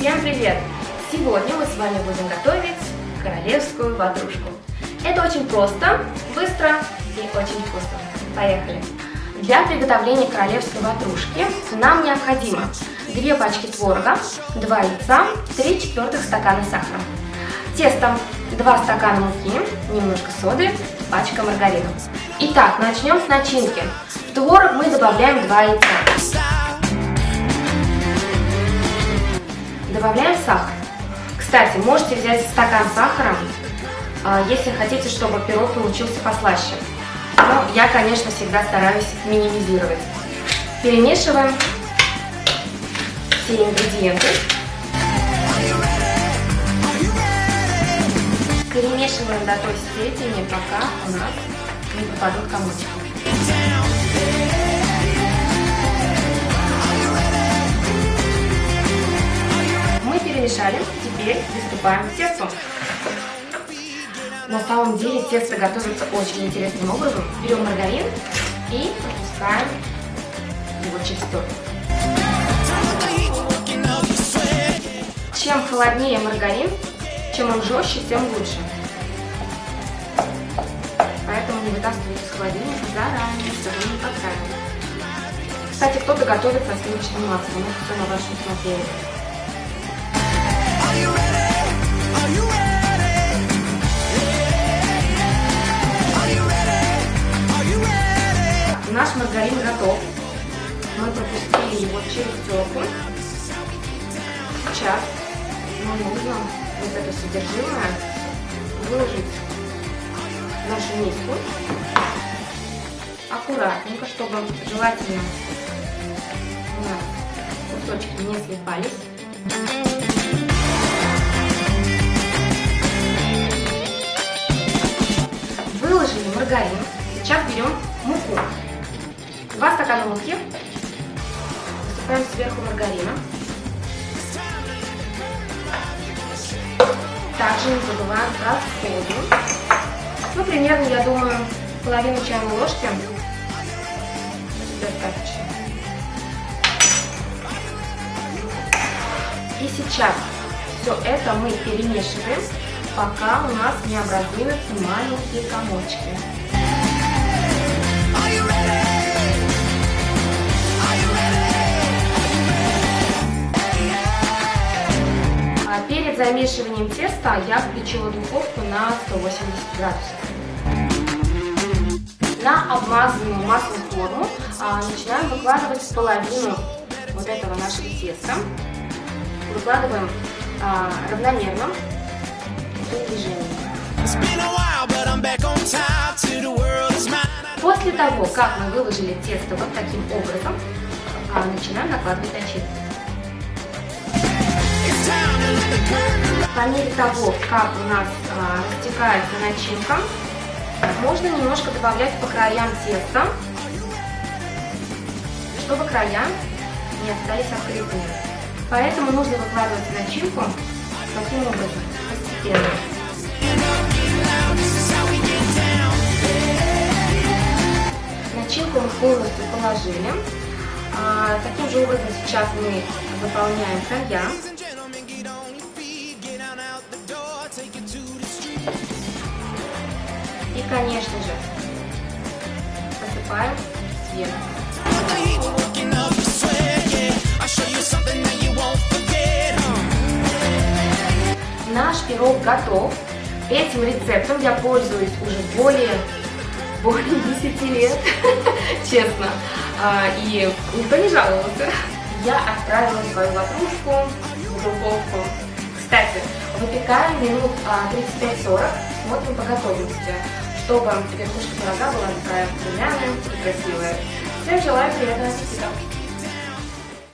Всем привет! Сегодня мы с вами будем готовить королевскую ватрушку. Это очень просто, быстро и очень вкусно. Поехали! Для приготовления королевской ватрушки нам необходимо 2 пачки творога, 2 яйца, 3/4 стакана сахара. Тесто 2 стакана муки, немножко соды, пачка маргарина. Итак, начнем с начинки. В творог мы добавляем 2 яйца. Добавляем сахар. Кстати, можете взять стакан сахара, если хотите, чтобы пирог получился послаще. Но я, конечно, всегда стараюсь минимизировать. Перемешиваем все ингредиенты. Перемешиваем до той степени, пока у нас не попадут комочки. Мы перемешали, теперь приступаем к тесту. На самом деле тесто готовится очень интересным образом. Берем маргарин и пропускаем его через терку. Чем холоднее маргарин, чем он жестче, тем лучше. Поэтому не вытаскивайте из холодильника заранее, чтобы не подтаяло. Кстати, кто-то готовит со сливочным маслом, это все на вашем усмотрении. Наш маргарин готов. Мы пропустили его через терку. Сейчас нам нужно вот это содержимое выложить в нашу миску. Аккуратненько, чтобы желательно у нас кусочки не слипались. Выложили маргарин. Сейчас берем муку. 2 стакана муки. Высыпаем сверху маргарина. Также не забываем про соду. Ну, примерно, я думаю, половину чайной ложки. Достаточно. И сейчас все это мы перемешиваем, пока у нас не образуются маленькие комочки. Перед замешиванием теста я включила духовку на 180 градусов. На обмазанную маслом форму начинаем выкладывать половину вот этого нашего теста. Выкладываем равномерно движением. После того, как мы выложили тесто вот таким образом, начинаем накладывать начинку. По мере того, как у нас растекается начинка, можно немножко добавлять по краям теста, чтобы края не остались открытыми. Поэтому нужно выкладывать начинку таким образом, постепенно. Начинку мы полностью положили. Таким же образом сейчас мы заполняем края. И, конечно же, посыпаем сверху. Наш пирог готов. Этим рецептом я пользуюсь уже более 10 лет, честно. И никто не жаловался. Я отправила свою ватрушку в духовку. Кстати, выпекаем минут 35-40, смотрим по готовности, чтобы верхушка пирога была такая румяная и красивая. Всем желаю приятного аппетита!